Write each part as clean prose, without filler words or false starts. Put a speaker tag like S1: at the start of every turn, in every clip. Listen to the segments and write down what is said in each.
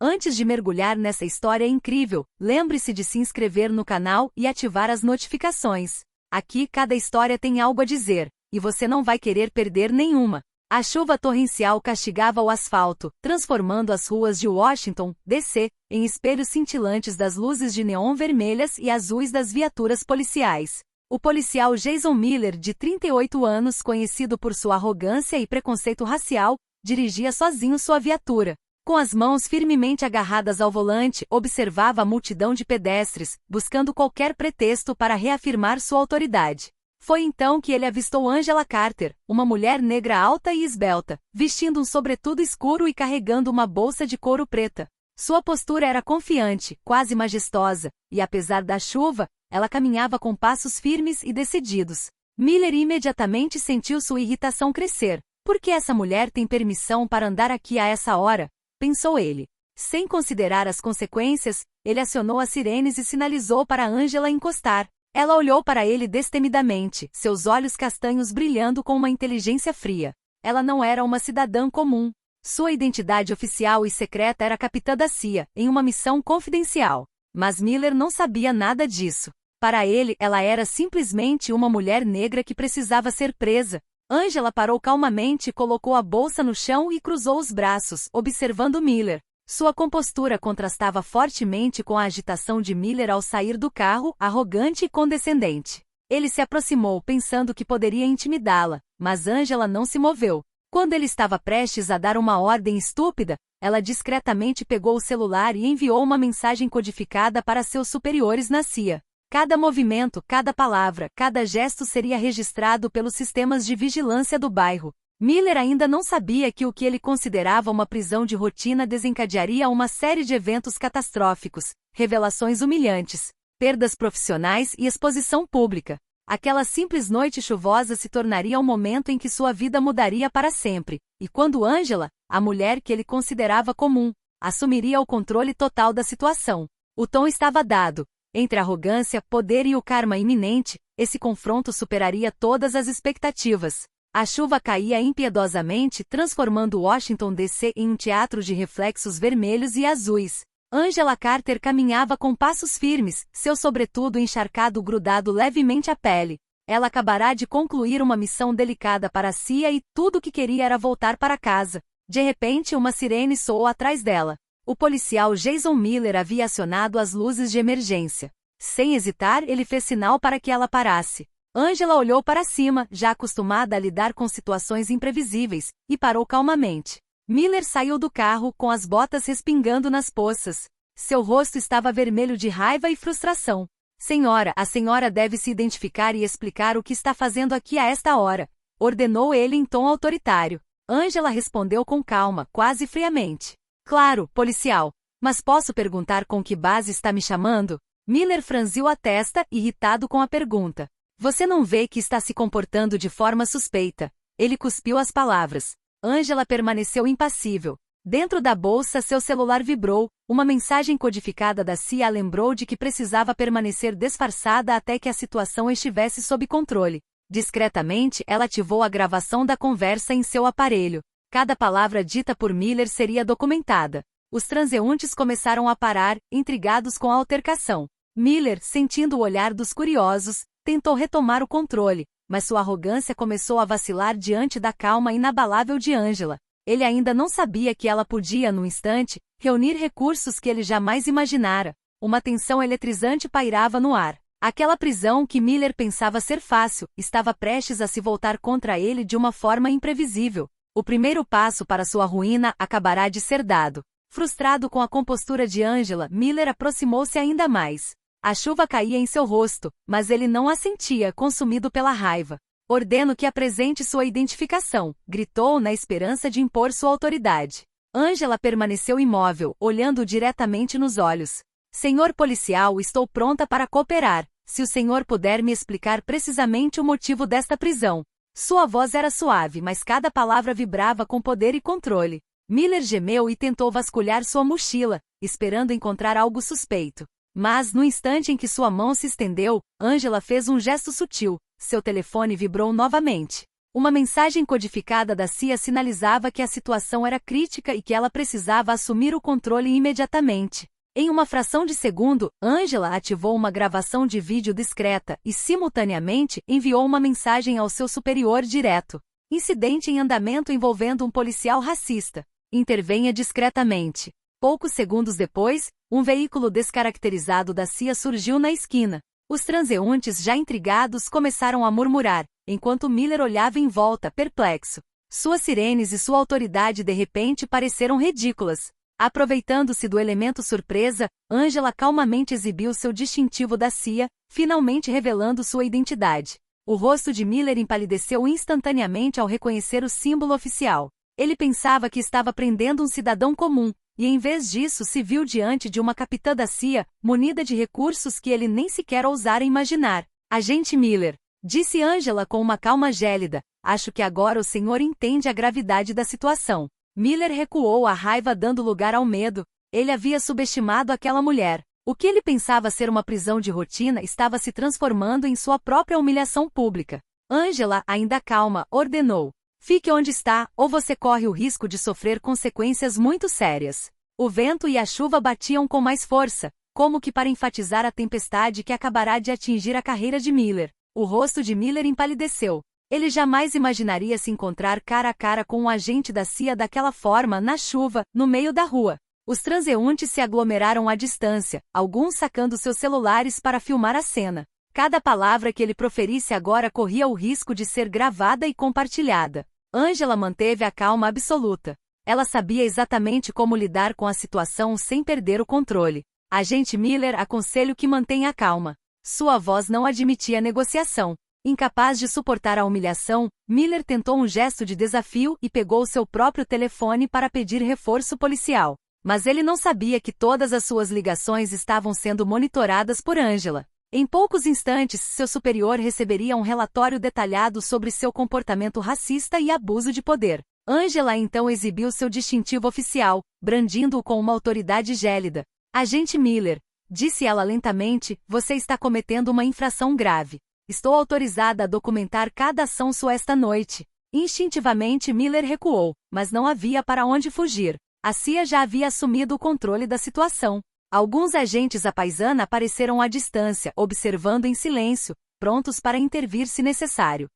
S1: Antes de mergulhar nessa história incrível, lembre-se de se inscrever no canal e ativar as notificações. Aqui cada história tem algo a dizer, e você não vai querer perder nenhuma. A chuva torrencial castigava o asfalto, transformando as ruas de Washington, D.C., em espelhos cintilantes das luzes de neon vermelhas e azuis das viaturas policiais. O policial Jason Miller, de 38 anos, conhecido por sua arrogância e preconceito racial, dirigia sozinho sua viatura. Com as mãos firmemente agarradas ao volante, observava a multidão de pedestres, buscando qualquer pretexto para reafirmar sua autoridade. Foi então que ele avistou Angela Carter, uma mulher negra alta e esbelta, vestindo um sobretudo escuro e carregando uma bolsa de couro preta. Sua postura era confiante, quase majestosa, e apesar da chuva, ela caminhava com passos firmes e decididos. Miller imediatamente sentiu sua irritação crescer. Por que essa mulher tem permissão para andar aqui a essa hora? Pensou ele. Sem considerar as consequências, ele acionou as sirenes e sinalizou para Angela encostar. Ela olhou para ele destemidamente, seus olhos castanhos brilhando com uma inteligência fria. Ela não era uma cidadã comum. Sua identidade oficial e secreta era capitã da CIA, em uma missão confidencial. Mas Miller não sabia nada disso. Para ele, ela era simplesmente uma mulher negra que precisava ser presa. Angela parou calmamente, colocou a bolsa no chão e cruzou os braços, observando Miller. Sua compostura contrastava fortemente com a agitação de Miller ao sair do carro, arrogante e condescendente. Ele se aproximou pensando que poderia intimidá-la, mas Angela não se moveu. Quando ele estava prestes a dar uma ordem estúpida, ela discretamente pegou o celular e enviou uma mensagem codificada para seus superiores na CIA. Cada movimento, cada palavra, cada gesto seria registrado pelos sistemas de vigilância do bairro. Miller ainda não sabia que o que ele considerava uma prisão de rotina desencadearia uma série de eventos catastróficos, revelações humilhantes, perdas profissionais e exposição pública. Aquela simples noite chuvosa se tornaria o momento em que sua vida mudaria para sempre, e quando Angela, a mulher que ele considerava comum, assumiria o controle total da situação. O tom estava dado. Entre arrogância, poder e o karma iminente, esse confronto superaria todas as expectativas. A chuva caía impiedosamente, transformando Washington D.C. em um teatro de reflexos vermelhos e azuis. Angela Carter caminhava com passos firmes, seu sobretudo encharcado grudado levemente à pele. Ela acabará de concluir uma missão delicada para a CIA e tudo o que queria era voltar para casa. De repente, uma sirene soou atrás dela. O policial Jason Miller havia acionado as luzes de emergência. Sem hesitar, ele fez sinal para que ela parasse. Angela olhou para cima, já acostumada a lidar com situações imprevisíveis, e parou calmamente. Miller saiu do carro com as botas respingando nas poças. Seu rosto estava vermelho de raiva e frustração. Senhora, a senhora deve se identificar e explicar o que está fazendo aqui a esta hora, ordenou ele em tom autoritário. Angela respondeu com calma, quase friamente. Claro, policial. Mas posso perguntar com que base está me chamando? Miller franziu a testa, irritado com a pergunta. Você não vê que está se comportando de forma suspeita? Ele cuspiu as palavras. Angela permaneceu impassível. Dentro da bolsa seu celular vibrou, uma mensagem codificada da CIA a lembrou de que precisava permanecer disfarçada até que a situação estivesse sob controle. Discretamente, ela ativou a gravação da conversa em seu aparelho. Cada palavra dita por Miller seria documentada. Os transeuntes começaram a parar, intrigados com a altercação. Miller, sentindo o olhar dos curiosos, tentou retomar o controle, mas sua arrogância começou a vacilar diante da calma inabalável de Angela. Ele ainda não sabia que ela podia, num instante, reunir recursos que ele jamais imaginara. Uma tensão eletrizante pairava no ar. Aquela prisão que Miller pensava ser fácil, estava prestes a se voltar contra ele de uma forma imprevisível. O primeiro passo para sua ruína acabará de ser dado. Frustrado com a compostura de Angela, Miller aproximou-se ainda mais. A chuva caía em seu rosto, mas ele não a sentia, consumido pela raiva. Ordeno que apresente sua identificação, gritou na esperança de impor sua autoridade. Angela permaneceu imóvel, olhando diretamente nos olhos. Senhor policial, estou pronta para cooperar, se o senhor puder me explicar precisamente o motivo desta prisão. Sua voz era suave, mas cada palavra vibrava com poder e controle. Miller gemeu e tentou vasculhar sua mochila, esperando encontrar algo suspeito. Mas, no instante em que sua mão se estendeu, Angela fez um gesto sutil. Seu telefone vibrou novamente. Uma mensagem codificada da CIA sinalizava que a situação era crítica e que ela precisava assumir o controle imediatamente. Em uma fração de segundo, Angela ativou uma gravação de vídeo discreta e, simultaneamente, enviou uma mensagem ao seu superior direto. Incidente em andamento envolvendo um policial racista. Intervenha discretamente. Poucos segundos depois, um veículo descaracterizado da CIA surgiu na esquina. Os transeuntes, já intrigados, começaram a murmurar, enquanto Miller olhava em volta, perplexo. Suas sirenes e sua autoridade de repente pareceram ridículas. Aproveitando-se do elemento surpresa, Angela calmamente exibiu seu distintivo da CIA, finalmente revelando sua identidade. O rosto de Miller empalideceu instantaneamente ao reconhecer o símbolo oficial. Ele pensava que estava prendendo um cidadão comum, e em vez disso se viu diante de uma capitã da CIA, munida de recursos que ele nem sequer ousara imaginar. Agente Miller, disse Angela com uma calma gélida, acho que agora o senhor entende a gravidade da situação. Miller recuou, a raiva dando lugar ao medo. Ele havia subestimado aquela mulher. O que ele pensava ser uma prisão de rotina estava se transformando em sua própria humilhação pública. Angela, ainda calma, ordenou. Fique onde está, ou você corre o risco de sofrer consequências muito sérias. O vento e a chuva batiam com mais força, como que para enfatizar a tempestade que acabará de atingir a carreira de Miller. O rosto de Miller empalideceu. Ele jamais imaginaria se encontrar cara a cara com um agente da CIA daquela forma, na chuva, no meio da rua. Os transeuntes se aglomeraram à distância, alguns sacando seus celulares para filmar a cena. Cada palavra que ele proferisse agora corria o risco de ser gravada e compartilhada. Angela manteve a calma absoluta. Ela sabia exatamente como lidar com a situação sem perder o controle. Agente Miller, aconselho que mantenha a calma. Sua voz não admitia negociação. Incapaz de suportar a humilhação, Miller tentou um gesto de desafio e pegou seu próprio telefone para pedir reforço policial. Mas ele não sabia que todas as suas ligações estavam sendo monitoradas por Angela. Em poucos instantes, seu superior receberia um relatório detalhado sobre seu comportamento racista e abuso de poder. Angela então exibiu seu distintivo oficial, brandindo-o com uma autoridade gélida. Agente Miller, disse ela lentamente, você está cometendo uma infração grave. Estou autorizada a documentar cada ação sua esta noite. Instintivamente Miller recuou, mas não havia para onde fugir. A CIA já havia assumido o controle da situação. Alguns agentes à paisana apareceram à distância, observando em silêncio, prontos para intervir se necessário.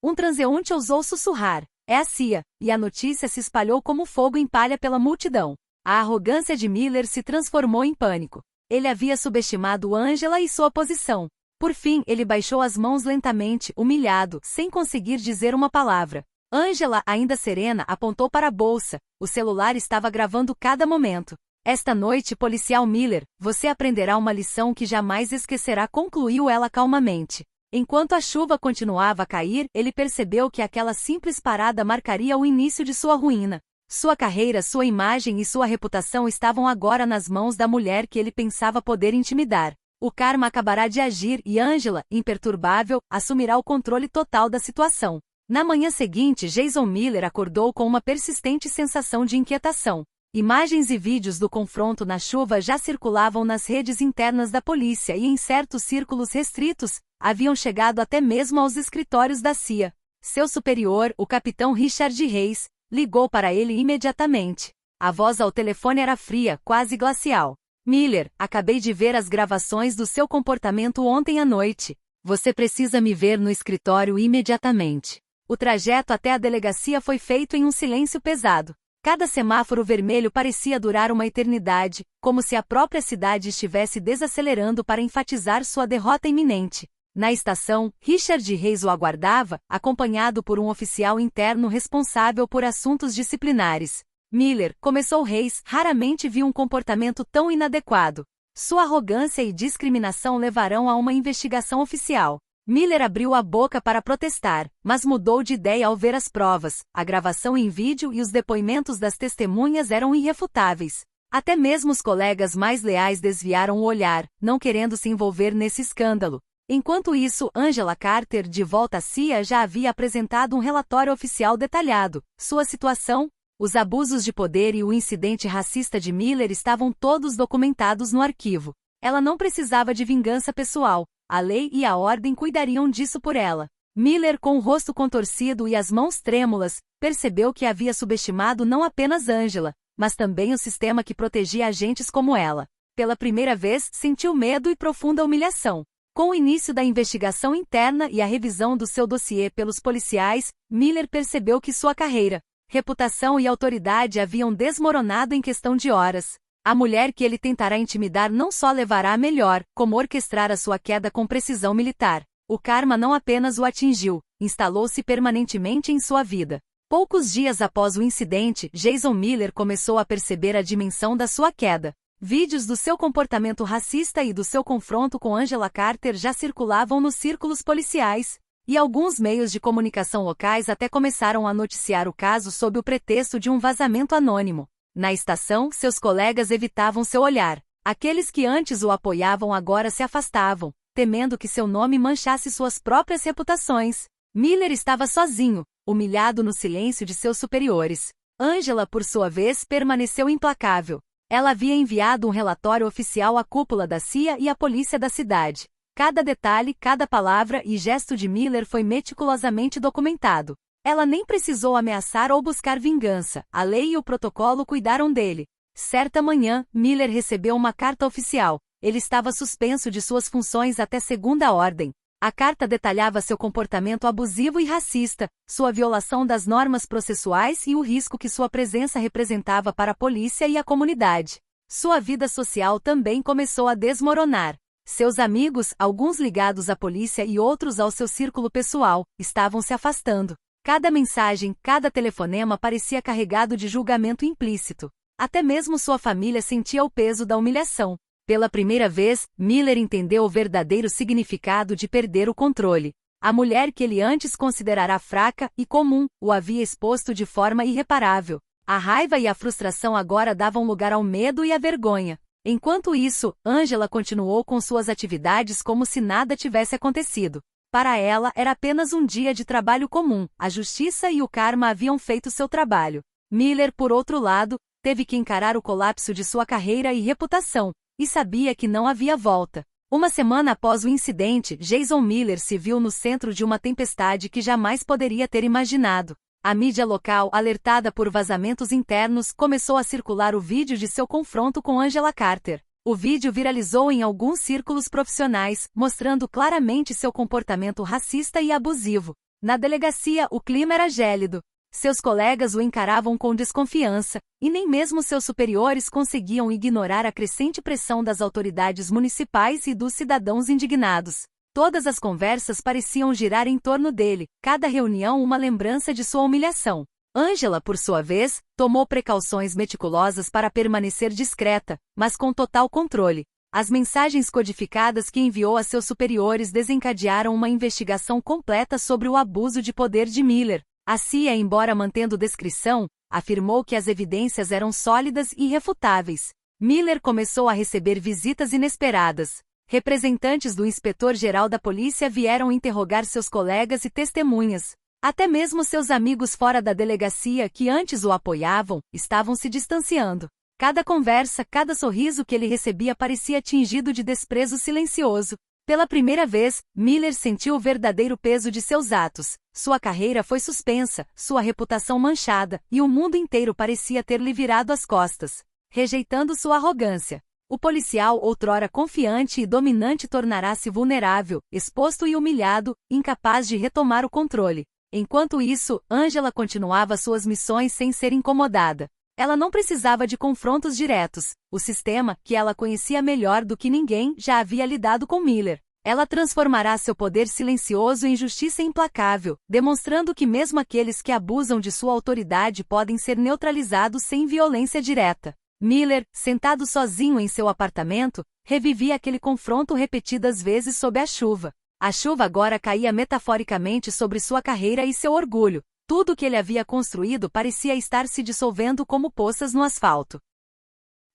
S1: Um transeunte ousou sussurrar, é a CIA, e a notícia se espalhou como fogo em palha pela multidão. A arrogância de Miller se transformou em pânico. Ele havia subestimado Angela e sua posição. Por fim, ele baixou as mãos lentamente, humilhado, sem conseguir dizer uma palavra. Angela, ainda serena, apontou para a bolsa. O celular estava gravando cada momento. Esta noite, policial Miller, você aprenderá uma lição que jamais esquecerá, concluiu ela calmamente. Enquanto a chuva continuava a cair, ele percebeu que aquela simples parada marcaria o início de sua ruína. Sua carreira, sua imagem e sua reputação estavam agora nas mãos da mulher que ele pensava poder intimidar. O karma acabará de agir e Angela, imperturbável, assumirá o controle total da situação. Na manhã seguinte, Jason Miller acordou com uma persistente sensação de inquietação. Imagens e vídeos do confronto na chuva já circulavam nas redes internas da polícia e em certos círculos restritos, haviam chegado até mesmo aos escritórios da CIA. Seu superior, o capitão Richard Reis, ligou para ele imediatamente. A voz ao telefone era fria, quase glacial. Miller, acabei de ver as gravações do seu comportamento ontem à noite. Você precisa me ver no escritório imediatamente. O trajeto até a delegacia foi feito em um silêncio pesado. Cada semáforo vermelho parecia durar uma eternidade, como se a própria cidade estivesse desacelerando para enfatizar sua derrota iminente. Na estação, Richard Reis o aguardava, acompanhado por um oficial interno responsável por assuntos disciplinares. Miller, começou Reis, raramente viu um comportamento tão inadequado. Sua arrogância e discriminação levarão a uma investigação oficial. Miller abriu a boca para protestar, mas mudou de ideia ao ver as provas. A gravação em vídeo e os depoimentos das testemunhas eram irrefutáveis. Até mesmo os colegas mais leais desviaram o olhar, não querendo se envolver nesse escândalo. Enquanto isso, Angela Carter, de volta à CIA, já havia apresentado um relatório oficial detalhado. Sua situação, os abusos de poder e o incidente racista de Miller estavam todos documentados no arquivo. Ela não precisava de vingança pessoal. A lei e a ordem cuidariam disso por ela. Miller, com o rosto contorcido e as mãos trêmulas, percebeu que havia subestimado não apenas Angela, mas também o sistema que protegia agentes como ela. Pela primeira vez, sentiu medo e profunda humilhação. Com o início da investigação interna e a revisão do seu dossiê pelos policiais, Miller percebeu que sua carreira, reputação e autoridade haviam desmoronado em questão de horas. A mulher que ele tentará intimidar não só levará a melhor, como orquestrar a sua queda com precisão militar. O karma não apenas o atingiu, instalou-se permanentemente em sua vida. Poucos dias após o incidente, Jason Miller começou a perceber a dimensão da sua queda. Vídeos do seu comportamento racista e do seu confronto com Angela Carter já circulavam nos círculos policiais, e alguns meios de comunicação locais até começaram a noticiar o caso sob o pretexto de um vazamento anônimo. Na estação, seus colegas evitavam seu olhar. Aqueles que antes o apoiavam agora se afastavam, temendo que seu nome manchasse suas próprias reputações. Miller estava sozinho, humilhado no silêncio de seus superiores. Angela, por sua vez, permaneceu implacável. Ela havia enviado um relatório oficial à cúpula da CIA e à polícia da cidade. Cada detalhe, cada palavra e gesto de Miller foi meticulosamente documentado. Ela nem precisou ameaçar ou buscar vingança, a lei e o protocolo cuidaram dele. Certa manhã, Miller recebeu uma carta oficial. Ele estava suspenso de suas funções até segunda ordem. A carta detalhava seu comportamento abusivo e racista, sua violação das normas processuais e o risco que sua presença representava para a polícia e a comunidade. Sua vida social também começou a desmoronar. Seus amigos, alguns ligados à polícia e outros ao seu círculo pessoal, estavam se afastando. Cada mensagem, cada telefonema parecia carregado de julgamento implícito. Até mesmo sua família sentia o peso da humilhação. Pela primeira vez, Miller entendeu o verdadeiro significado de perder o controle. A mulher que ele antes considerara fraca e comum, o havia exposto de forma irreparável. A raiva e a frustração agora davam lugar ao medo e à vergonha. Enquanto isso, Angela continuou com suas atividades como se nada tivesse acontecido. Para ela, era apenas um dia de trabalho comum, a justiça e o karma haviam feito seu trabalho. Miller, por outro lado, teve que encarar o colapso de sua carreira e reputação, e sabia que não havia volta. Uma semana após o incidente, Jason Miller se viu no centro de uma tempestade que jamais poderia ter imaginado. A mídia local, alertada por vazamentos internos, começou a circular o vídeo de seu confronto com Angela Carter. O vídeo viralizou em alguns círculos profissionais, mostrando claramente seu comportamento racista e abusivo. Na delegacia, o clima era gélido. Seus colegas o encaravam com desconfiança, e nem mesmo seus superiores conseguiam ignorar a crescente pressão das autoridades municipais e dos cidadãos indignados. Todas as conversas pareciam girar em torno dele, cada reunião uma lembrança de sua humilhação. Angela, por sua vez, tomou precauções meticulosas para permanecer discreta, mas com total controle. As mensagens codificadas que enviou a seus superiores desencadearam uma investigação completa sobre o abuso de poder de Miller. A CIA, embora mantendo descrição, afirmou que as evidências eram sólidas e irrefutáveis. Miller começou a receber visitas inesperadas. Representantes do inspetor-geral da polícia vieram interrogar seus colegas e testemunhas. Até mesmo seus amigos fora da delegacia que antes o apoiavam, estavam se distanciando. Cada conversa, cada sorriso que ele recebia parecia tingido de desprezo silencioso. Pela primeira vez, Miller sentiu o verdadeiro peso de seus atos. Sua carreira foi suspensa, sua reputação manchada, e o mundo inteiro parecia ter lhe virado as costas, rejeitando sua arrogância. O policial, outrora confiante e dominante, tornará-se vulnerável, exposto e humilhado, incapaz de retomar o controle. Enquanto isso, Angela continuava suas missões sem ser incomodada. Ela não precisava de confrontos diretos. O sistema, que ela conhecia melhor do que ninguém, já havia lidado com Miller. Ela transformará seu poder silencioso em justiça implacável, demonstrando que mesmo aqueles que abusam de sua autoridade podem ser neutralizados sem violência direta. Miller, sentado sozinho em seu apartamento, revivia aquele confronto repetidas vezes sob a chuva. A chuva agora caía metaforicamente sobre sua carreira e seu orgulho. Tudo que ele havia construído parecia estar se dissolvendo como poças no asfalto.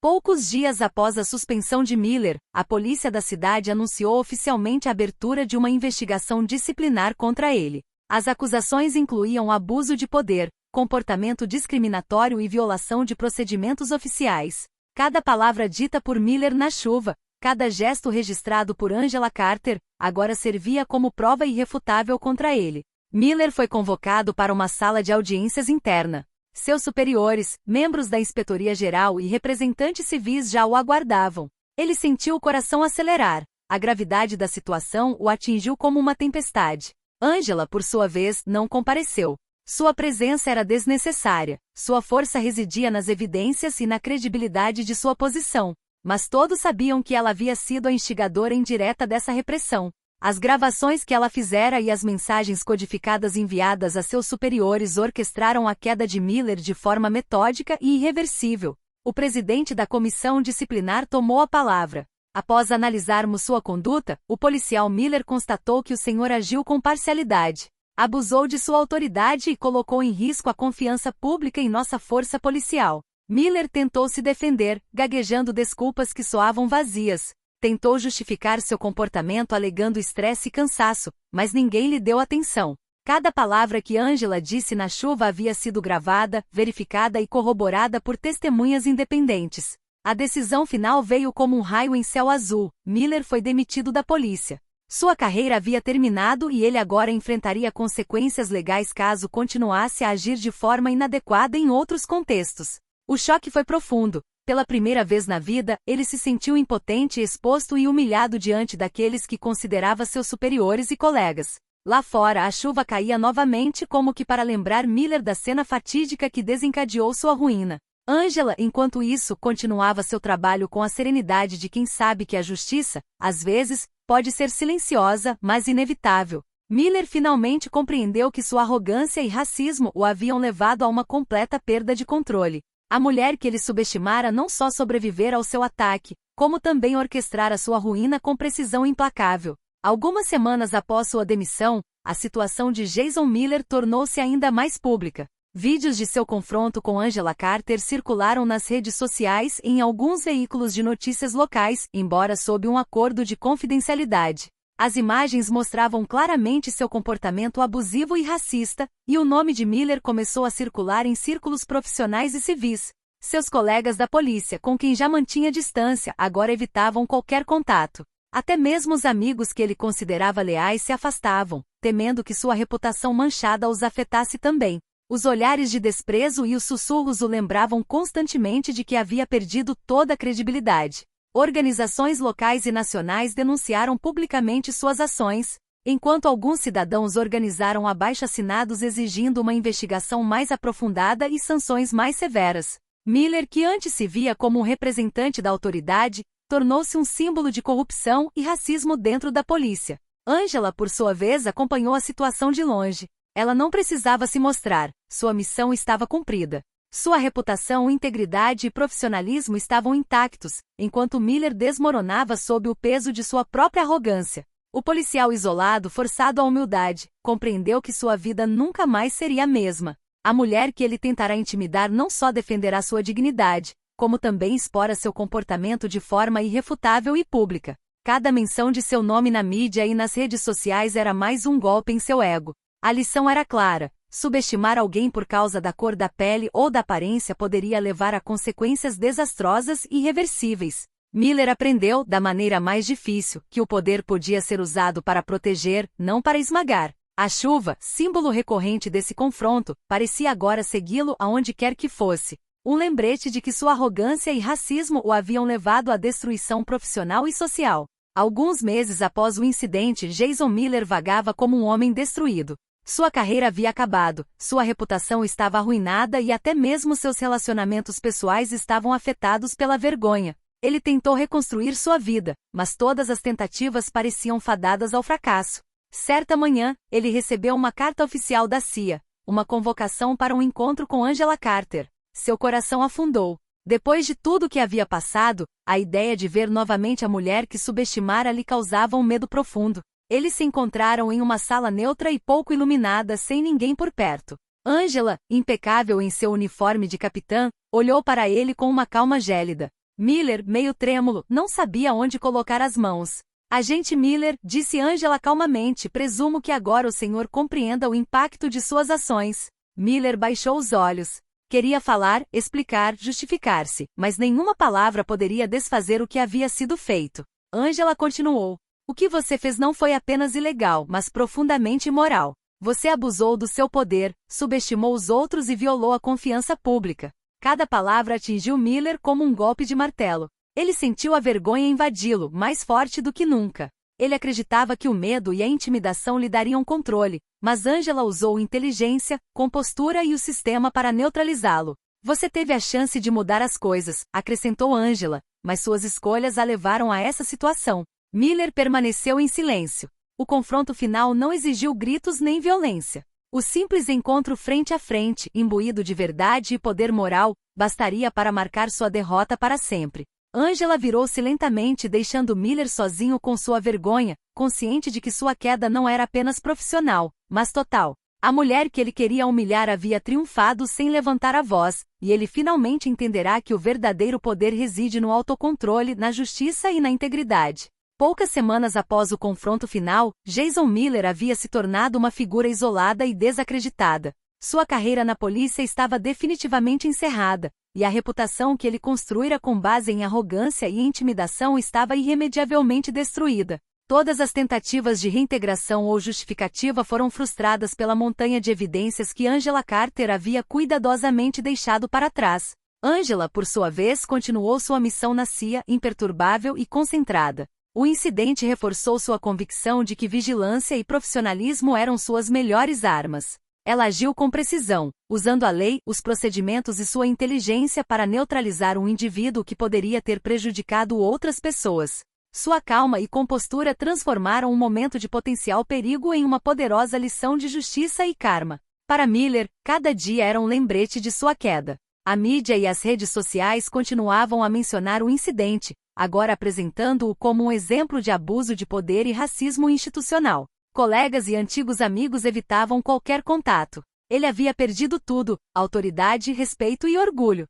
S1: Poucos dias após a suspensão de Miller, a polícia da cidade anunciou oficialmente a abertura de uma investigação disciplinar contra ele. As acusações incluíam abuso de poder, comportamento discriminatório e violação de procedimentos oficiais. Cada palavra dita por Miller na chuva, Cada gesto registrado por Angela Carter agora servia como prova irrefutável contra ele. Miller foi convocado para uma sala de audiências interna. Seus superiores, membros da Inspetoria Geral e representantes civis já o aguardavam. Ele sentiu o coração acelerar. A gravidade da situação o atingiu como uma tempestade. Angela, por sua vez, não compareceu. Sua presença era desnecessária. Sua força residia nas evidências e na credibilidade de sua posição. Mas todos sabiam que ela havia sido a instigadora indireta dessa repressão. As gravações que ela fizera e as mensagens codificadas enviadas a seus superiores orquestraram a queda de Miller de forma metódica e irreversível. O presidente da comissão disciplinar tomou a palavra. Após analisarmos sua conduta, o policial Miller constatou que o senhor agiu com parcialidade. Abusou de sua autoridade e colocou em risco a confiança pública em nossa força policial. Miller tentou se defender, gaguejando desculpas que soavam vazias. Tentou justificar seu comportamento alegando estresse e cansaço, mas ninguém lhe deu atenção. Cada palavra que Angela disse na chuva havia sido gravada, verificada e corroborada por testemunhas independentes. A decisão final veio como um raio em céu azul. Miller foi demitido da polícia. Sua carreira havia terminado e ele agora enfrentaria consequências legais caso continuasse a agir de forma inadequada em outros contextos. O choque foi profundo. Pela primeira vez na vida, ele se sentiu impotente, exposto e humilhado diante daqueles que considerava seus superiores e colegas. Lá fora, a chuva caía novamente como que para lembrar Miller da cena fatídica que desencadeou sua ruína. Angela, enquanto isso, continuava seu trabalho com a serenidade de quem sabe que a justiça, às vezes, pode ser silenciosa, mas inevitável. Miller finalmente compreendeu que sua arrogância e racismo o haviam levado a uma completa perda de controle. A mulher que ele subestimara não só sobrevivera ao seu ataque, como também orquestrara sua ruína com precisão implacável. Algumas semanas após sua demissão, a situação de Jason Miller tornou-se ainda mais pública. Vídeos de seu confronto com Angela Carter circularam nas redes sociais e em alguns veículos de notícias locais, embora sob um acordo de confidencialidade. As imagens mostravam claramente seu comportamento abusivo e racista, e o nome de Miller começou a circular em círculos profissionais e civis. Seus colegas da polícia, com quem já mantinha distância, agora evitavam qualquer contato. Até mesmo os amigos que ele considerava leais se afastavam, temendo que sua reputação manchada os afetasse também. Os olhares de desprezo e os sussurros o lembravam constantemente de que havia perdido toda a credibilidade. Organizações locais e nacionais denunciaram publicamente suas ações, enquanto alguns cidadãos organizaram abaixo-assinados exigindo uma investigação mais aprofundada e sanções mais severas. Miller, que antes se via como um representante da autoridade, tornou-se um símbolo de corrupção e racismo dentro da polícia. Angela, por sua vez, acompanhou a situação de longe. Ela não precisava se mostrar, sua missão estava cumprida. Sua reputação, integridade e profissionalismo estavam intactos, enquanto Miller desmoronava sob o peso de sua própria arrogância. O policial isolado, forçado à humildade, compreendeu que sua vida nunca mais seria a mesma. A mulher que ele tentará intimidar não só defenderá sua dignidade, como também expora seu comportamento de forma irrefutável e pública. Cada menção de seu nome na mídia e nas redes sociais era mais um golpe em seu ego. A lição era clara: subestimar alguém por causa da cor da pele ou da aparência poderia levar a consequências desastrosas e irreversíveis. Miller aprendeu, da maneira mais difícil, que o poder podia ser usado para proteger, não para esmagar. A chuva, símbolo recorrente desse confronto, parecia agora segui-lo aonde quer que fosse. Um lembrete de que sua arrogância e racismo o haviam levado à destruição profissional e social. Alguns meses após o incidente, Jason Miller vagava como um homem destruído. Sua carreira havia acabado, sua reputação estava arruinada e até mesmo seus relacionamentos pessoais estavam afetados pela vergonha. Ele tentou reconstruir sua vida, mas todas as tentativas pareciam fadadas ao fracasso. Certa manhã, ele recebeu uma carta oficial da CIA, uma convocação para um encontro com Angela Carter. Seu coração afundou. Depois de tudo o que havia passado, a ideia de ver novamente a mulher que subestimara lhe causava um medo profundo. Eles se encontraram em uma sala neutra e pouco iluminada, sem ninguém por perto. Angela, impecável em seu uniforme de capitã, olhou para ele com uma calma gélida. Miller, meio trêmulo, não sabia onde colocar as mãos. Agente Miller, disse Angela calmamente, presumo que agora o senhor compreenda o impacto de suas ações. Miller baixou os olhos. Queria falar, explicar, justificar-se, mas nenhuma palavra poderia desfazer o que havia sido feito. Angela continuou. O que você fez não foi apenas ilegal, mas profundamente imoral. Você abusou do seu poder, subestimou os outros e violou a confiança pública. Cada palavra atingiu Miller como um golpe de martelo. Ele sentiu a vergonha invadi-lo, mais forte do que nunca. Ele acreditava que o medo e a intimidação lhe dariam controle, mas Angela usou inteligência, compostura e o sistema para neutralizá-lo. Você teve a chance de mudar as coisas, acrescentou Angela, mas suas escolhas a levaram a essa situação. Miller permaneceu em silêncio. O confronto final não exigiu gritos nem violência. O simples encontro frente a frente, imbuído de verdade e poder moral, bastaria para marcar sua derrota para sempre. Angela virou-se lentamente, deixando Miller sozinho com sua vergonha, consciente de que sua queda não era apenas profissional, mas total. A mulher que ele queria humilhar havia triunfado sem levantar a voz, e ele finalmente entenderá que o verdadeiro poder reside no autocontrole, na justiça e na integridade. Poucas semanas após o confronto final, Jason Miller havia se tornado uma figura isolada e desacreditada. Sua carreira na polícia estava definitivamente encerrada, e a reputação que ele construíra com base em arrogância e intimidação estava irremediavelmente destruída. Todas as tentativas de reintegração ou justificativa foram frustradas pela montanha de evidências que Angela Carter havia cuidadosamente deixado para trás. Angela, por sua vez, continuou sua missão na CIA, imperturbável e concentrada. O incidente reforçou sua convicção de que vigilância e profissionalismo eram suas melhores armas. Ela agiu com precisão, usando a lei, os procedimentos e sua inteligência para neutralizar um indivíduo que poderia ter prejudicado outras pessoas. Sua calma e compostura transformaram um momento de potencial perigo em uma poderosa lição de justiça e karma. Para Miller, cada dia era um lembrete de sua queda. A mídia e as redes sociais continuavam a mencionar o incidente, agora apresentando-o como um exemplo de abuso de poder e racismo institucional. Colegas e antigos amigos evitavam qualquer contato. Ele havia perdido tudo: autoridade, respeito e orgulho.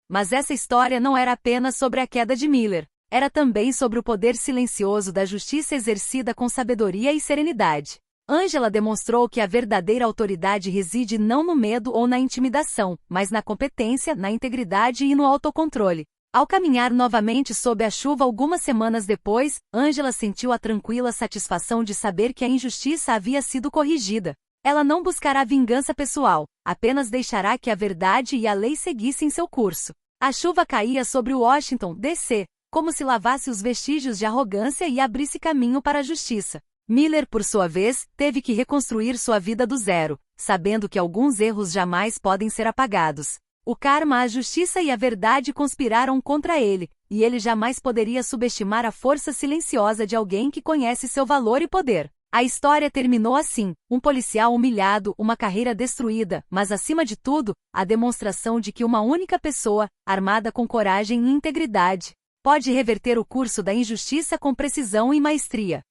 S1: Mas essa história não era apenas sobre a queda de Miller. Era também sobre o poder silencioso da justiça exercida com sabedoria e serenidade. Angela demonstrou que a verdadeira autoridade reside não no medo ou na intimidação, mas na competência, na integridade e no autocontrole. Ao caminhar novamente sob a chuva algumas semanas depois, Angela sentiu a tranquila satisfação de saber que a injustiça havia sido corrigida. Ela não buscará vingança pessoal, apenas deixará que a verdade e a lei seguissem seu curso. A chuva caía sobre Washington, D.C., como se lavasse os vestígios de arrogância e abrisse caminho para a justiça. Miller, por sua vez, teve que reconstruir sua vida do zero, sabendo que alguns erros jamais podem ser apagados. O karma, a justiça e a verdade conspiraram contra ele, e ele jamais poderia subestimar a força silenciosa de alguém que conhece seu valor e poder. A história terminou assim: um policial humilhado, uma carreira destruída, mas acima de tudo, a demonstração de que uma única pessoa, armada com coragem e integridade, pode reverter o curso da injustiça com precisão e maestria.